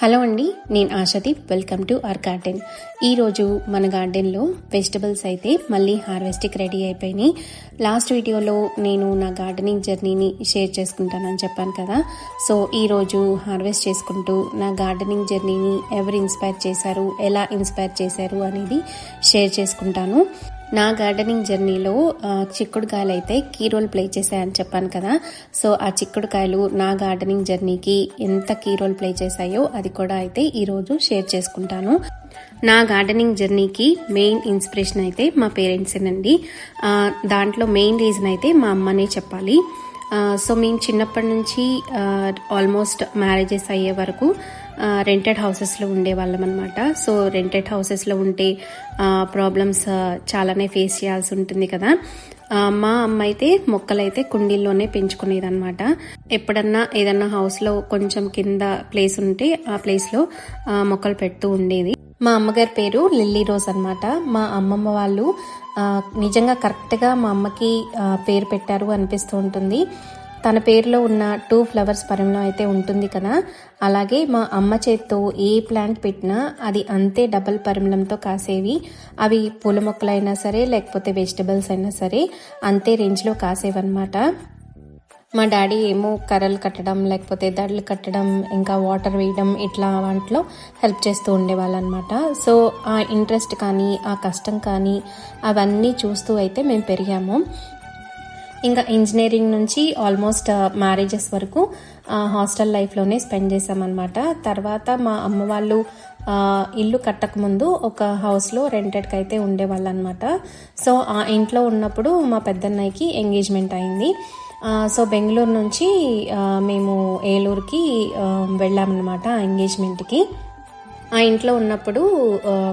Hello అండి, నేను Ashadeep. Welcome to our garden. ఈరోజు మన గార్డెన్లో వెజిటబుల్స్ అయితే మళ్ళీ హార్వెస్ట్కి రెడీ అయిపోయినాయి. లాస్ట్ వీడియోలో నేను నా గార్డెనింగ్ జర్నీని షేర్ చేసుకుంటానని చెప్పాను కదా. సో ఈరోజు హార్వెస్ట్ చేసుకుంటూ నా గార్డెనింగ్ జర్నీని ఎవరు ఇన్స్పైర్ చేశారు, ఎలా ఇన్స్పైర్ చేశారు అనేది షేర్ చేసుకుంటాను. నా గార్డెనింగ్ జర్నీలో చిక్కుడుకాయలు అయితే కీ రోల్ ప్లే చేశాయని చెప్పాను కదా. సో ఆ చిక్కుడుకాయలు నా గార్డెనింగ్ జర్నీకి ఎంత కీ రోల్ ప్లే చేశాయో అది కూడా అయితే ఈరోజు షేర్ చేసుకుంటాను. నా గార్డెనింగ్ జర్నీకి మెయిన్ ఇన్స్పిరేషన్ అయితే మా పేరెంట్సేనండి. దాంట్లో మెయిన్ రీజన్ అయితే మా అమ్మనే చెప్పాలి. సో మేము చిన్నప్పటి నుంచి ఆల్మోస్ట్ మ్యారేజెస్ అయ్యే వరకు రెంటెడ్ హౌసెస్లో ఉండేవాళ్ళం అనమాట. సో రెంటెడ్ హౌసెస్లో ఉంటే ప్రాబ్లమ్స్ చాలానే ఫేస్ చేయాల్సి ఉంటుంది కదా. మా అమ్మ అయితే మొక్కలైతే కుండీల్లోనే పెంచుకునేది అనమాట. ఎప్పుడన్నా ఏదన్నా హౌస్లో కొంచెం కింద ప్లేస్ ఉంటే ఆ ప్లేస్లో మొక్కలు పెడుతూ ఉండేది. మా అమ్మగారి పేరు లిల్లీ రోజ్ అనమాట. మా అమ్మమ్మ వాళ్ళు నిజంగా కరెక్ట్గా మా అమ్మకి పేరు పెట్టారు అనిపిస్తూ ఉంటుంది. తన పేరులో ఉన్న 2 ఫ్లవర్స్ పరిమళం అయితే ఉంటుంది కదా, అలాగే మా అమ్మ చేత్తో ఏ ప్లాంట్ పెట్టినా అది అంతే డబల్ పరిమళంతో కాసేవి. అవి పూల మొక్కలైనా సరే లేకపోతే వెజిటబుల్స్ అయినా సరే అంతే రేంజ్లో కాసేవన్నమాట. మా డాడీ ఏమో కర్రలు కట్టడం లేకపోతే దడలు కట్టడం ఇంకా వాటర్ వేయడం ఇట్లా వాటిలో హెల్ప్ చేస్తూ ఉండేవాళ్ళు అనమాట. సో ఆ ఇంట్రెస్ట్ కానీ ఆ కష్టం కానీ అవన్నీ చూస్తూ అయితే మేము పెరిగాము. ఇంకా ఇంజనీరింగ్ నుంచి ఆల్మోస్ట్ మ్యారేజెస్ వరకు హాస్టల్ లైఫ్లోనే స్పెండ్ చేసామన్నమాట. తర్వాత మా అమ్మ వాళ్ళు ఇల్లు కట్టకముందు ఒక హౌస్లో రెంటెడ్కి అయితే ఉండేవాళ్ళు అనమాట. సో ఆ ఇంట్లో ఉన్నప్పుడు మా పెద్దన్నయ్యకి ఎంగేజ్మెంట్ అయింది. సో బెంగళూరు నుంచి మేము ఏలూరుకి వెళ్ళామన్నమాట ఆ ఎంగేజ్మెంట్కి. ఆ ఇంట్లో ఉన్నప్పుడు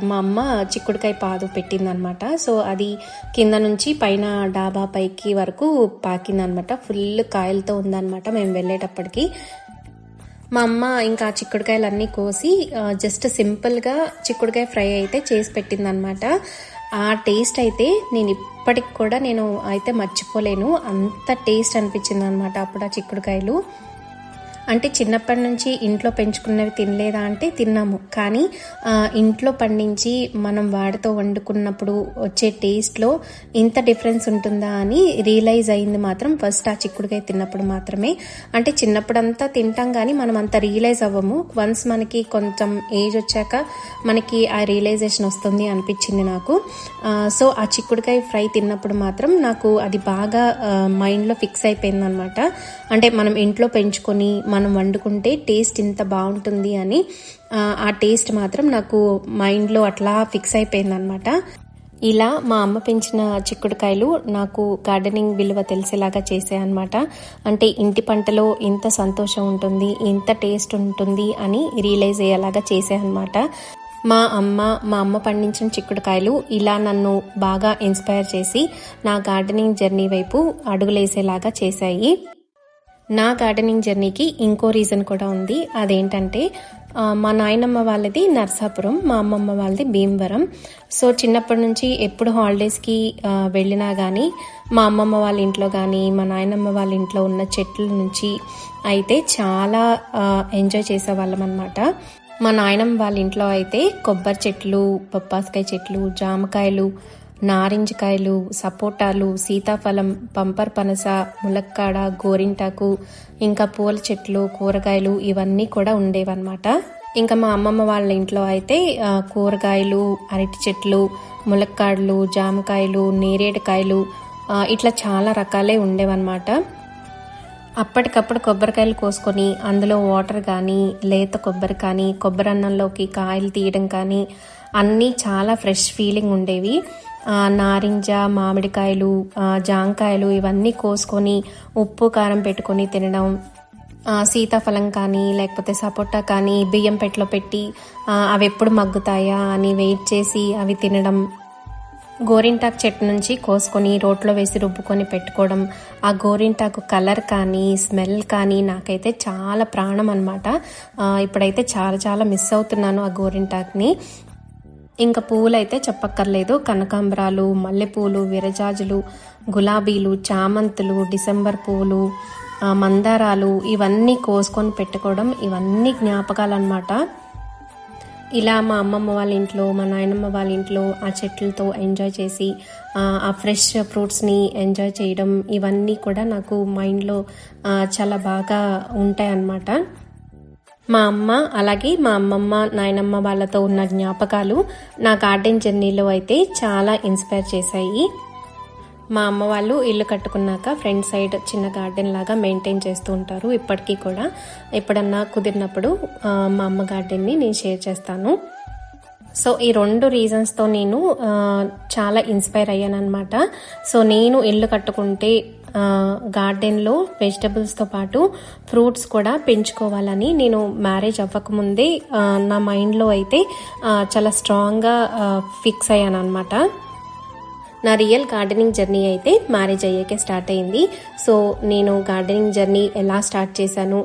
మా అమ్మ చిక్కుడుకాయ పాదు పెట్టిందనమాట. సో అది కింద నుంచి పైన డాబా పైకి వరకు పాకిందనమాట. ఫుల్ కాయలతో ఉందనమాట మేము వెళ్ళేటప్పటికి. మా అమ్మ ఇంకా చిక్కుడుకాయలన్నీ కోసి జస్ట్ సింపుల్గా చిక్కుడుకాయ ఫ్రై అయితే చేసి పెట్టిందనమాట. ఆ టేస్ట్ అయితే నేను ఇప్పటికి కూడా నేను అయితే మర్చిపోలేను. అంత టేస్ట్ అనిపించింది అనమాట అప్పుడు ఆ చిక్కుడుకాయలు. అంటే చిన్నప్పటి నుంచి ఇంట్లో పెంచుకున్నవి తినలేదా అంటే తిన్నాము, కానీ ఇంట్లో పండించి మనం వాడితో వండుకున్నప్పుడు వచ్చే టేస్ట్లో ఇంత డిఫరెన్స్ ఉంటుందా అని రియలైజ్ అయింది మాత్రం ఫస్ట్ ఆ చిక్కుడుకాయ తిన్నప్పుడు మాత్రమే. అంటే చిన్నప్పుడంతా తింటాం కానీ మనం అంత రియలైజ్ అవ్వము. వన్స్ మనకి కొంచెం ఏజ్ వచ్చాక మనకి ఆ రియలైజేషన్ వస్తుంది అనిపించింది నాకు. సో ఆ చిక్కుడుకాయ ఫ్రై తిన్నప్పుడు మాత్రం నాకు అది బాగా మైండ్లో ఫిక్స్ అయిపోయింది అనమాట. అంటే మనం ఇంట్లో పెంచుకొని మనం వండుకుంటే టేస్ట్ ఇంత బాగుంటుంది అని ఆ టేస్ట్ మాత్రం నాకు మైండ్లో అట్లా ఫిక్స్ అయిపోయింది అనమాట. ఇలా మా అమ్మ పెంచిన చిక్కుడుకాయలు నాకు గార్డెనింగ్ విలువ తెలిసేలాగా చేసాయన్నమాట. అంటే ఇంటి పంటలో ఇంత సంతోషం ఉంటుంది, ఇంత టేస్ట్ ఉంటుంది అని రియలైజ్ అయ్యేలాగా చేసాయన్నమాట. మా అమ్మ పండించిన చిక్కుడుకాయలు ఇలా నన్ను బాగా ఇన్స్పైర్ చేసి నా గార్డెనింగ్ జర్నీ వైపు అడుగులేసేలాగా చేశాయి. నా గార్డెనింగ్ జర్నీకి ఇంకో రీజన్ కూడా ఉంది. అదేంటంటే మా నాయనమ్మ వాళ్ళది నర్సాపురం, మా అమ్మమ్మ వాళ్ళది భీమవరం. సో చిన్నప్పటి నుంచి ఎప్పుడు హాలిడేస్కి వెళ్ళినా కానీ మా అమ్మమ్మ వాళ్ళ ఇంట్లో కానీ మా నాయనమ్మ వాళ్ళ ఇంట్లో ఉన్న చెట్ల నుంచి అయితే చాలా ఎంజాయ్ చేసేవాళ్ళం అనమాట. మా నాయనమ్మ వాళ్ళ ఇంట్లో అయితే కొబ్బరి చెట్లు, బొప్పాసకాయ చెట్లు, జామకాయలు, నారింజకాయలు, సపోటాలు, సీతాఫలం, పంపర్ పనస, ములక్కాడ, గోరింటాకు, ఇంకా పూల చెట్లు, కూరగాయలు ఇవన్నీ కూడా ఉండేవన్నమాట. ఇంకా మా అమ్మమ్మ వాళ్ళ ఇంట్లో అయితే కూరగాయలు, అరటి చెట్లు, ములక్కాడలు, జామకాయలు, నేరేడుకాయలు ఇట్లా చాలా రకాలే ఉండేవన్నమాట. అప్పటికప్పుడు కొబ్బరికాయలు కోసుకొని అందులో వాటర్ కానీ లేత కొబ్బరి కానీ కొబ్బరి అన్నంలోకి కాయలు తీయడం కానీ అన్నీ చాలా ఫ్రెష్ ఫీలింగ్ ఉండేవి. నారింజ, మామిడికాయలు, జాంకాయలు ఇవన్నీ కోసుకొని ఉప్పు కారం పెట్టుకొని తినడం, సీతాఫలం కానీ లేకపోతే సపోటా కానీ బియ్యం పెట్టలో పెట్టి అవి ఎప్పుడు మగ్గుతాయా అని వెయిట్ చేసి అవి తినడం, గోరింటాకు చెట్టు నుంచి కోసుకొని రోట్లో వేసి రుబ్బుకొని పెట్టుకోవడం, ఆ గోరింటాకు కలర్ కానీ స్మెల్ కానీ నాకైతే చాలా ప్రాణం అనమాట. ఇప్పుడైతే చాలా చాలా మిస్ అవుతున్నాను ఆ గోరింటాకుని. ఇంకా పువ్వులు అయితే చెప్పక్కర్లేదు. కనకాంబరాలు, మల్లెపూలు, విరజాజులు, గులాబీలు, చామంతులు, డిసెంబర్ పువ్వులు, మందారాలు ఇవన్నీ కోసుకొని పెట్టుకోవడం ఇవన్నీ జ్ఞాపకాలు అన్నమాట. ఇలా మా అమ్మమ్మ వాళ్ళ ఇంట్లో, మా నాయనమ్మ వాళ్ళ ఇంట్లో ఆ చెట్లతో ఎంజాయ్ చేసి ఆ ఫ్రెష్ ఫ్రూట్స్ని ఎంజాయ్ చేయడం ఇవన్నీ కూడా నాకు మైండ్లో చాలా బాగా ఉంటాయి అన్నమాట. మా అమ్మ అలాగే మా అమ్మమ్మ నాయనమ్మ వాళ్ళతో ఉన్న జ్ఞాపకాలు నా గార్డెన్ జర్నీలో అయితే చాలా ఇన్స్పైర్ చేశాయి. మా అమ్మ వాళ్ళు ఇల్లు కట్టుకున్నాక ఫ్రంట్ సైడ్ చిన్న గార్డెన్ లాగా మెయింటైన్ చేస్తూ ఉంటారు. ఇప్పటికీ కూడా ఎప్పుడన్నా కుదిరినప్పుడు మా అమ్మ గార్డెన్ని నేను షేర్ చేస్తాను. సో ఈ 2 రీజన్స్తో నేను చాలా ఇన్స్పైర్ అయ్యాను అనమాట. సో నేను ఇల్లు కట్టుకుంటే గార్డెన్లో వెజిటబుల్స్తో పాటు ఫ్రూట్స్ కూడా పెంచుకోవాలని నేను మ్యారేజ్ అవ్వకముందే నా మైండ్లో అయితే చాలా స్ట్రాంగ్గా ఫిక్స్ అయ్యాను అనమాట. నా రియల్ గార్డెనింగ్ జర్నీ అయితే మ్యారేజ్ అయ్యాకే స్టార్ట్ అయింది. సో నేను గార్డెనింగ్ జర్నీ ఎలా స్టార్ట్ చేశాను,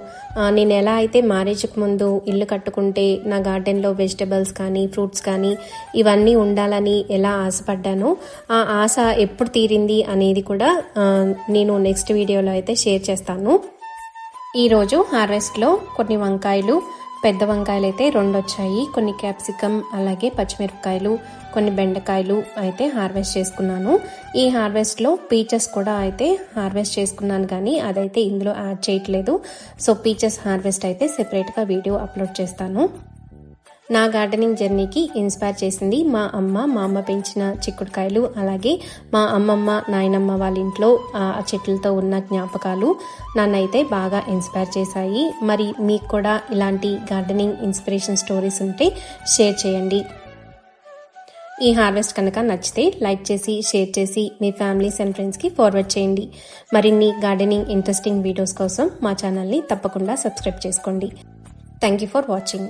నేను ఎలా అయితే మ్యారేజ్కి ముందు ఇల్లు కట్టుకుంటే నా గార్డెన్లో వెజిటబుల్స్ కానీ ఫ్రూట్స్ కానీ ఇవన్నీ ఉండాలని ఎలా ఆశపడ్డానో, ఆ ఆశ ఎప్పుడు తీరింది అనేది కూడా నేను నెక్స్ట్ వీడియోలో అయితే షేర్ చేస్తాను. ఈరోజు హార్వెస్ట్లో కొన్ని వంకాయలు, పెద్ద వంకాయలు అయితే 2 వచ్చాయి, కొన్ని క్యాప్సికమ్ అలాగే పచ్చిమిరపకాయలు, కొన్ని బెండకాయలు అయితే హార్వెస్ట్ చేసుకున్నాను. ఈ హార్వెస్ట్లో పీచెస్ కూడా అయితే హార్వెస్ట్ చేసుకున్నాను, కానీ అదైతే ఇందులో యాడ్ చేయట్లేదు. సో పీచెస్ హార్వెస్ట్ అయితే సెపరేట్గా వీడియో అప్లోడ్ చేస్తాను. నా గార్డెనింగ్ జర్నీకి ఇన్స్పైర్ చేసింది మా అమ్మ పెంచిన చిక్కుడుకాయలు, అలాగే మా అమ్మమ్మ నాయనమ్మ వాళ్ళ ఇంట్లో ఆ చెట్లతో ఉన్న జ్ఞాపకాలు నన్నైతే బాగా ఇన్స్పైర్ చేశాయి. మరి మీకు కూడా ఇలాంటి గార్డెనింగ్ ఇన్స్పిరేషన్ స్టోరీస్ ఉంటే షేర్ చేయండి. ఈ హార్వెస్ట్ కనుక నచ్చితే లైక్ చేసి షేర్ చేసి మీ ఫ్యామిలీస్ అండ్ ఫ్రెండ్స్కి ఫార్వర్డ్ చేయండి. మరిన్ని గార్డెనింగ్ ఇంట్రెస్టింగ్ వీడియోస్ కోసం మా ఛానల్ని తప్పకుండా సబ్స్క్రైబ్ చేసుకోండి. Thank you for watching.